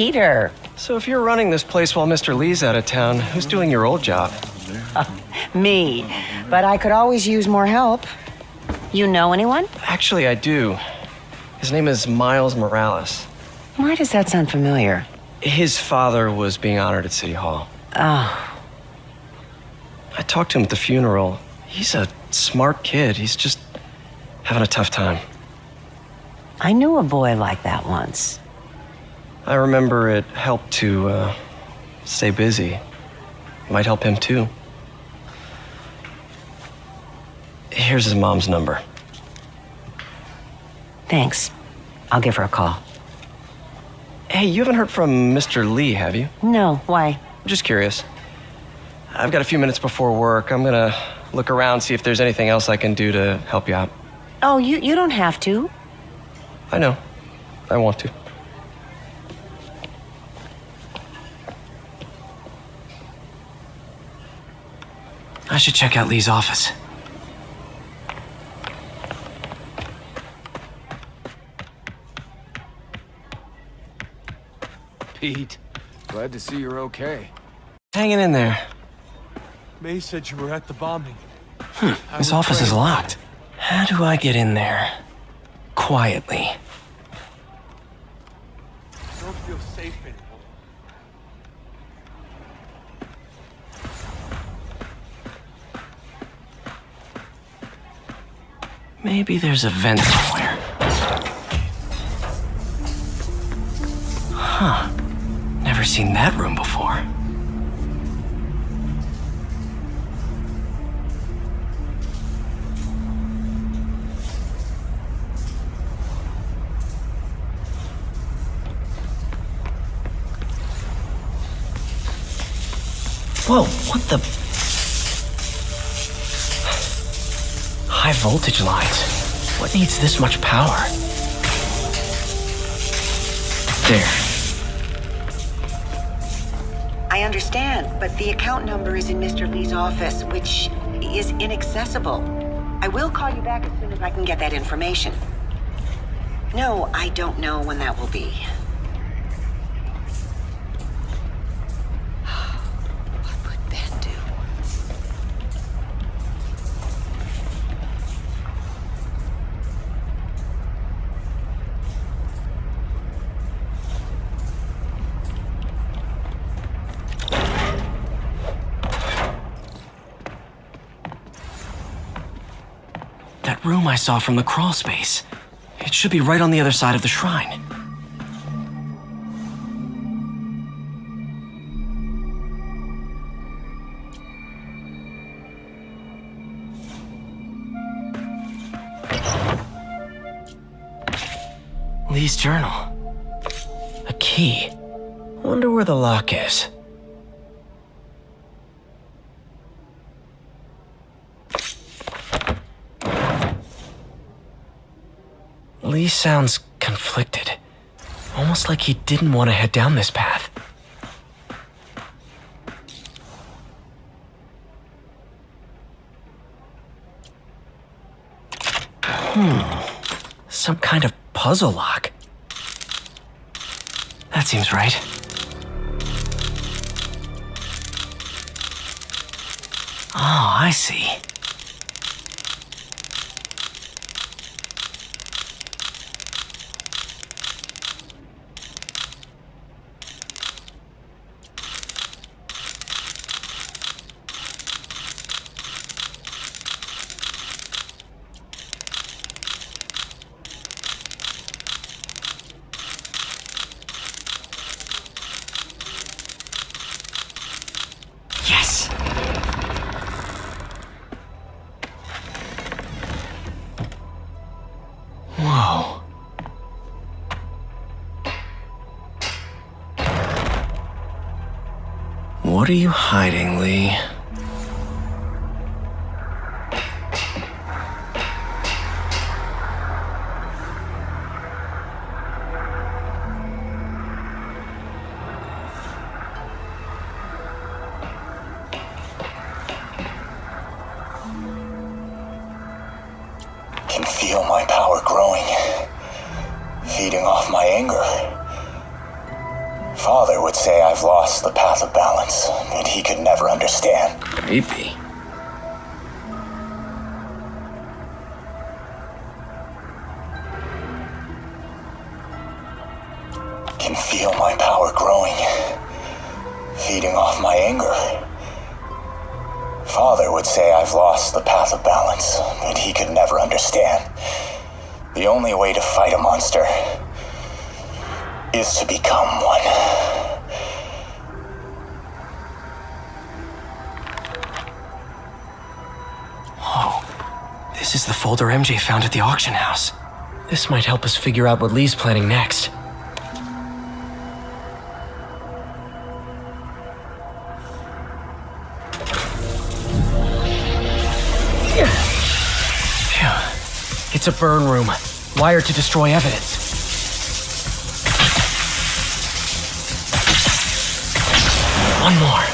Peter. So if you're running this place while Mr. Lee's out of town, who's doing your old job? Me. But I could always use more help. You know anyone? Actually, I do. His name is Miles Morales. Why does that sound familiar? His father was being honored at City Hall. Oh. I talked to him at the funeral. He's a smart kid. He's just having a tough time. I knew a boy like that once. I remember it helped to stay busy. Might help him too. Here's his mom's number. Thanks. I'll give her a call. Hey, you haven't heard from Mr. Lee, have you? No, why? Just curious. I've got a few minutes before work. I'm gonna look around, see if there's anything else I can do to help you out. Oh, you don't have to. I know. I want to. I should check out Lee's office. Pete, glad to see you're okay. Hanging in there. May said you were at the bombing. This office is locked. How do I get in there? Quietly. I don't feel safe anymore. Maybe there's a vent somewhere. Huh. Never seen that room before. Whoa, what the? High voltage lines. What needs this much power? There. I understand, but the account number is in Mr. Lee's office, which is inaccessible. I will call you back as soon as I can get that information. No, I don't know when that will be. What would Ben do? That room I saw from the crawl space. It should be right on the other side of the shrine. Lee's journal. A key. Wonder where the lock is. Lee sounds conflicted. Almost like he didn't want to head down this path. Some kind of puzzle lock. That seems right. Oh, I see. Yes! Whoa. What are you hiding, Lee? Can feel my power growing, feeding off my anger. Father would say I've lost the path of balance, that he could never understand. Creepy. Can feel my power growing, feeding off my anger. Father would say I've lost the path of balance, that he could never understand. The only way to fight a monster is to become one. Whoa. This is the folder MJ found at the auction house. This might help us figure out what Lee's planning next. It's a burn room, wired to destroy evidence. One more.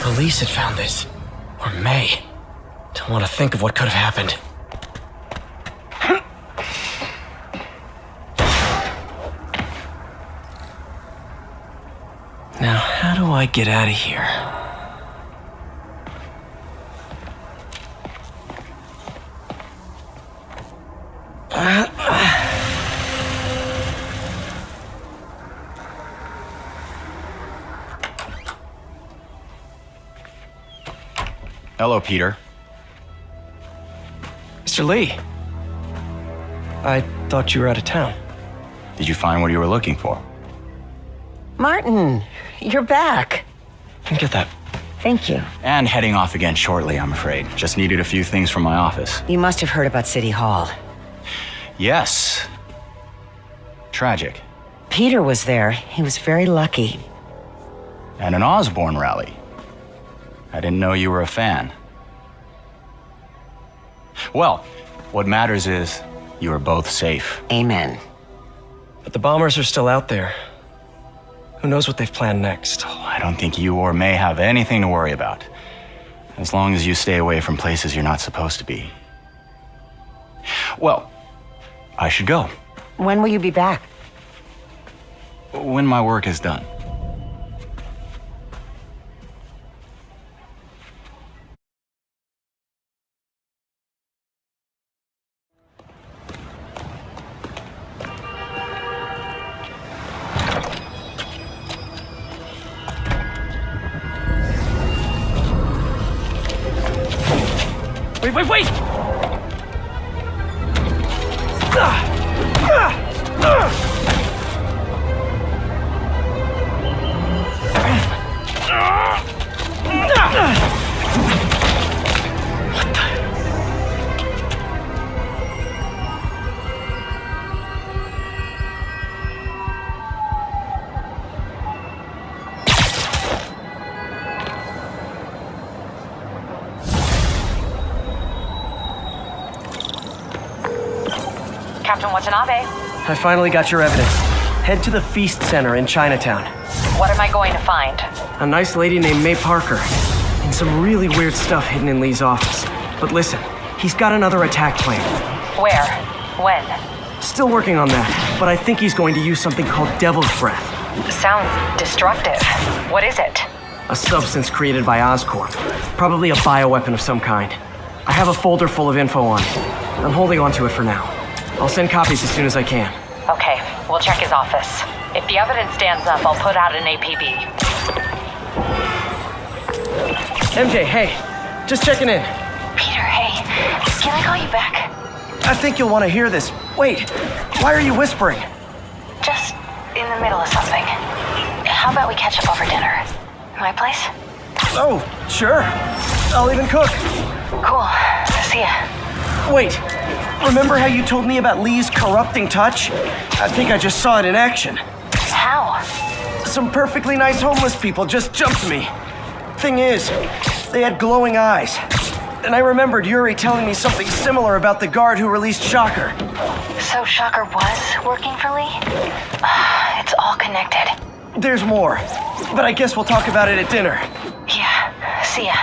Police had found this. Or may. Don't want to think of what could have happened. Now, how do I get out of here? Hello, Peter. Mr. Lee. I thought you were out of town. Did you find what you were looking for? Martin, you're back. Get that. Thank you. And heading off again shortly, I'm afraid. Just needed a few things from my office. You must have heard about City Hall. Yes. Tragic. Peter was there. He was very lucky. And an Osborne rally. I didn't know you were a fan. Well, what matters is you are both safe. Amen. But the bombers are still out there. Who knows what they've planned next? I don't think you or May have anything to worry about. As long as you stay away from places you're not supposed to be. Well, I should go. When will you be back? When my work is done. Wait! Captain Watanabe. I finally got your evidence. Head to the Feast Center in Chinatown. What am I going to find? A nice lady named May Parker. And some really weird stuff hidden in Lee's office. But listen, he's got another attack plan. Where? When? Still working on that, but I think he's going to use something called Devil's Breath. Sounds destructive. What is it? A substance created by Oscorp. Probably a bioweapon of some kind. I have a folder full of info on it. I'm holding on to it for now. I'll send copies as soon as I can. Okay, we'll check his office. If the evidence stands up, I'll put out an APB. MJ, hey. Just checking in. Peter, hey. Can I call you back? I think you'll want to hear this. Wait, why are you whispering? Just in the middle of something. How about we catch up over dinner? My place? Oh, sure. I'll even cook. Cool. See ya. Wait, remember how you told me about Lee's corrupting touch? I think I just saw it in action. How? Some perfectly nice homeless people just jumped me. Thing is, they had glowing eyes. And I remembered Yuri telling me something similar about the guard who released Shocker. So Shocker was working for Lee? It's all connected. There's more, but I guess we'll talk about it at dinner. Yeah, see ya.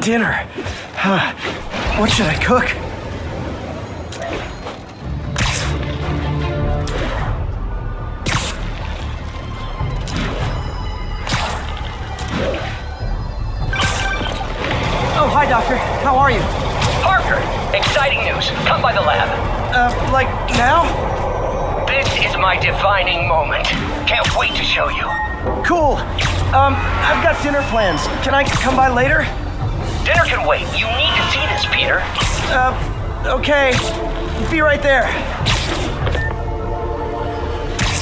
Dinner? What should I cook? Oh, hi, Doctor. How are you? Parker, exciting news. Come by the lab. Like now? This is my defining moment. Can't wait to show you. Cool. I've got dinner plans. Can I come by later? Dinner can wait. You need to see this, Peter. Okay. Be right there.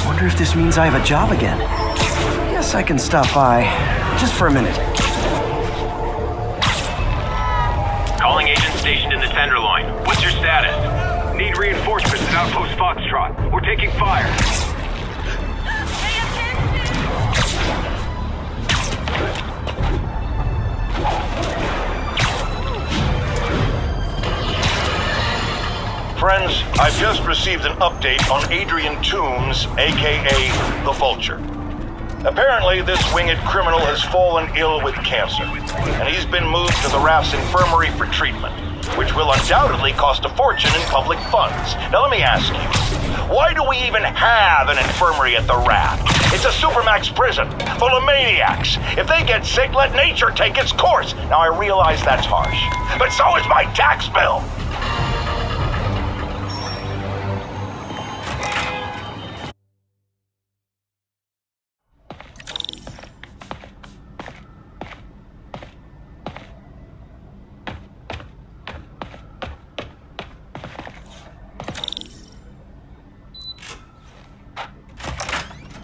Wonder if this means I have a job again. Guess I can stop by. Just for a minute. Calling agent stationed in the Tenderloin. What's your status? Need reinforcements at Outpost Foxtrot. We're taking fire. Friends, I've just received an update on Adrian Toombs, aka the Vulture. Apparently, this winged criminal has fallen ill with cancer, and he's been moved to the RAF's infirmary for treatment, which will undoubtedly cost a fortune in public funds. Now let me ask you, why do we even have an infirmary at the RAF? It's a supermax prison, full of maniacs. If they get sick, let nature take its course. Now I realize that's harsh, but so is my tax bill.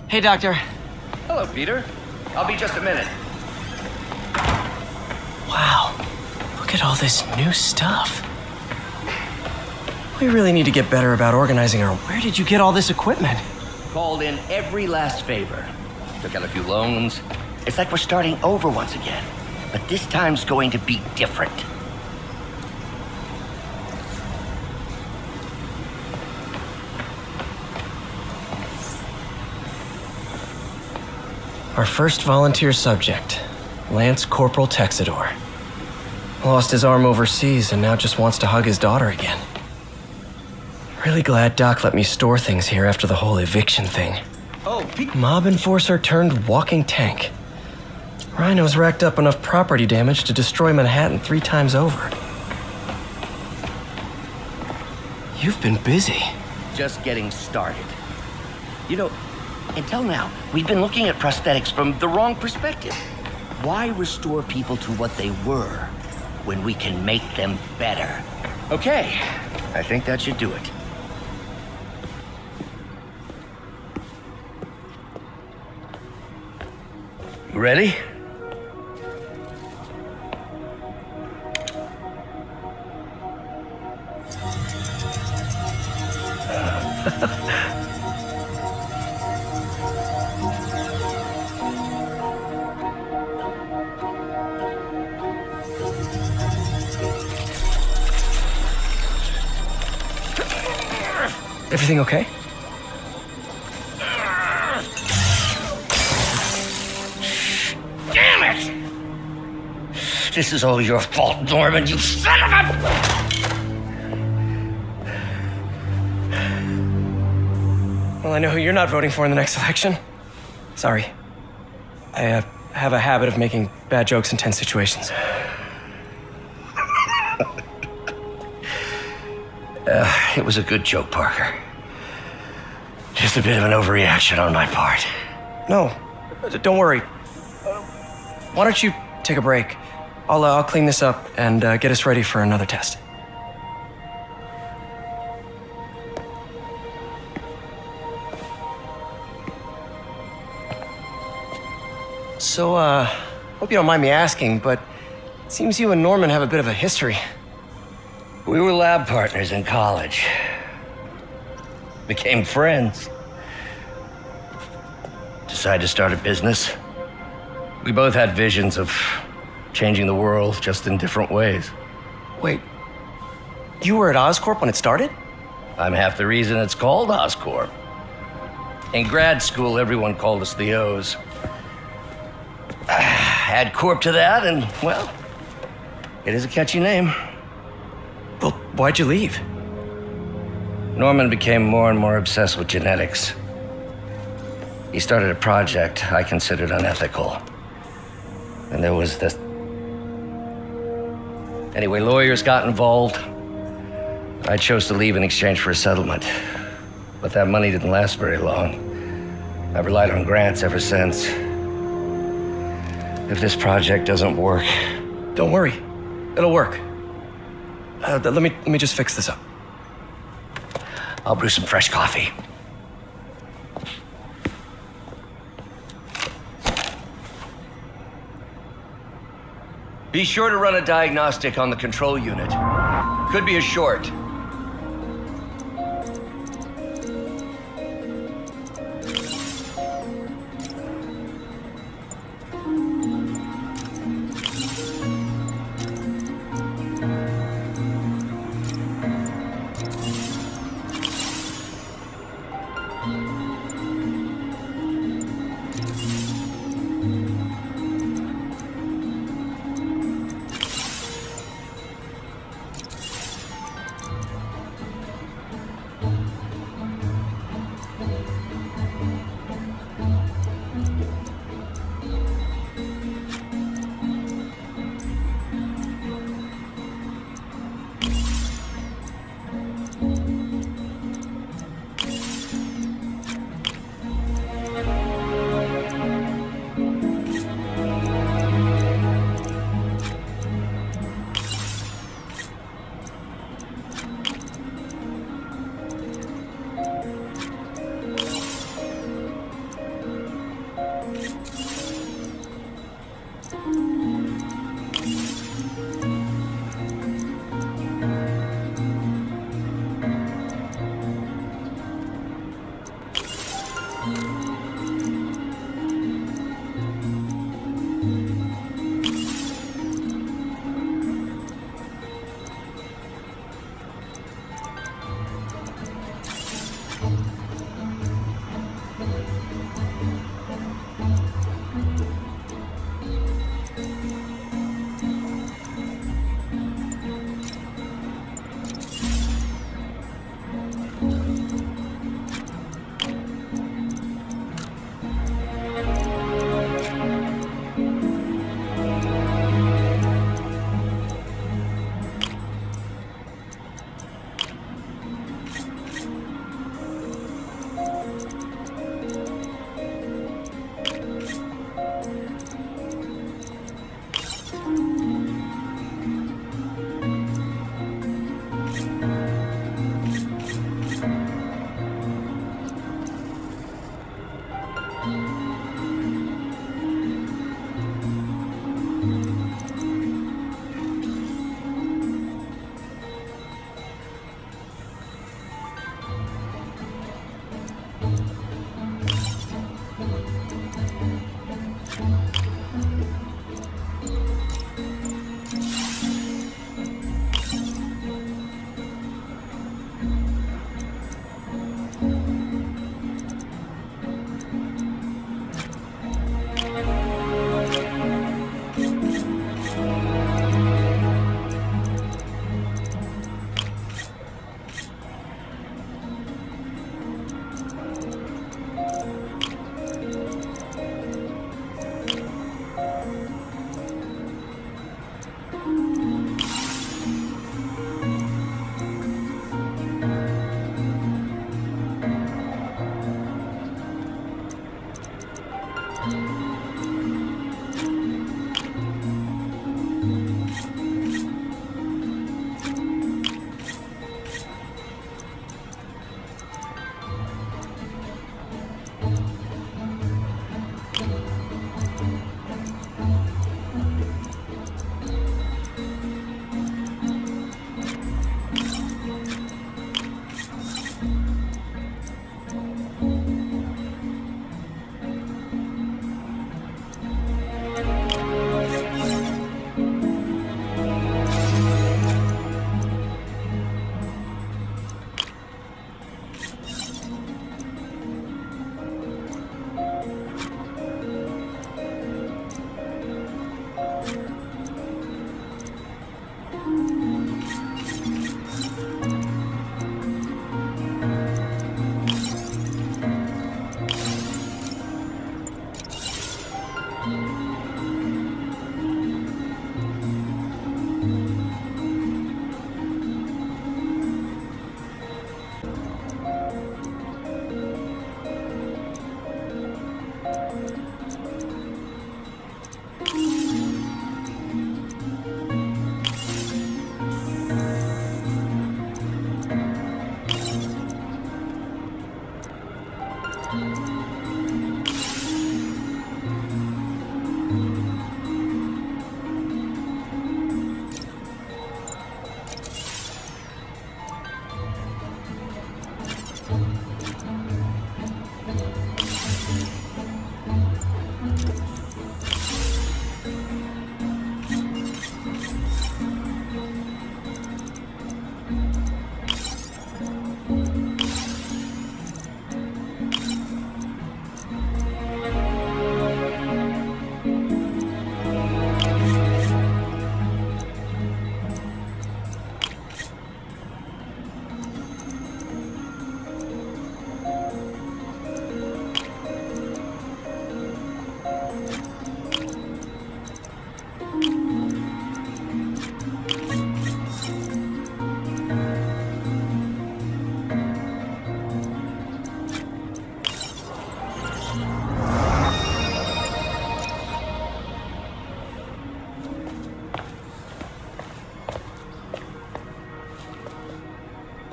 Hey, Doctor. Hello, Peter. I'll be just a minute. Wow. Look at all this new stuff. We really need to get better about organizing our... Where did you get all this equipment? Called in every last favor. Took out a few loans. It's like we're starting over once again. But this time's going to be different. Our first volunteer subject, Lance Corporal Texidor. Lost his arm overseas and now just wants to hug his daughter again. Really glad Doc let me store things here after the whole eviction thing. Oh, Mob enforcer turned walking tank. Rhino's racked up enough property damage to destroy Manhattan 3 times over. You've been busy. just getting started. You know, until now, we've been looking at prosthetics from the wrong perspective. Why restore people to what they were when we can make them better? Okay, I think that should do it. Ready? Everything okay? Damn it! This is all your fault, Norman, you son of a... Well, I know who you're not voting for in the next election. Sorry. I have a habit of making bad jokes in tense situations. It was a good joke, Parker. Just a bit of an overreaction on my part. No, don't worry. Why don't you take a break? I'll clean this up and get us ready for another test. So, hope you don't mind me asking, but it seems you and Norman have a bit of a history. We were lab partners in college. Became friends. Decided to start a business. We both had visions of changing the world, just in different ways. Wait, you were at Oscorp when it started? I'm half the reason it's called Oscorp. In grad school, everyone called us the O's. Add Corp to that, and, well, it is a catchy name. Well, why'd you leave? Norman became more and more obsessed with genetics. He started a project I considered unethical. And there was this... Anyway, lawyers got involved. I chose to leave in exchange for a settlement. But that money didn't last very long. I've relied on grants ever since. If this project doesn't work... Don't worry. It'll work. Let me just fix this up. I'll brew some fresh coffee. Be sure to run a diagnostic on the control unit. Could be a short.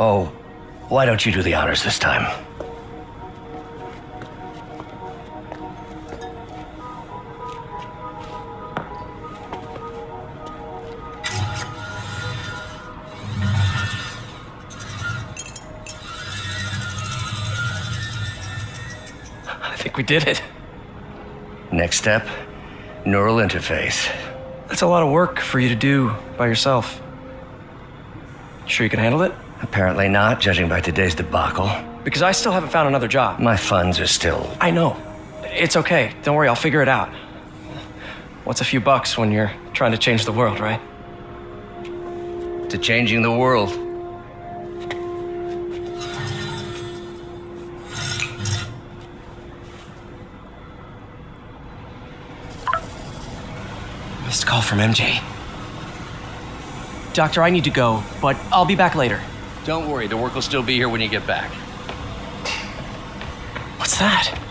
Oh, why don't you do the honors this time? I think we did it. Next step, neural interface. That's a lot of work for you to do by yourself. Sure you can handle it? Apparently not, judging by today's debacle. Because I still haven't found another job. My funds are still... I know. It's okay. Don't worry, I'll figure it out. What's a few bucks when you're trying to change the world, right? To changing the world. Missed call from MJ. Doctor, I need to go, but I'll be back later. Don't worry, the work will still be here when you get back. What's that?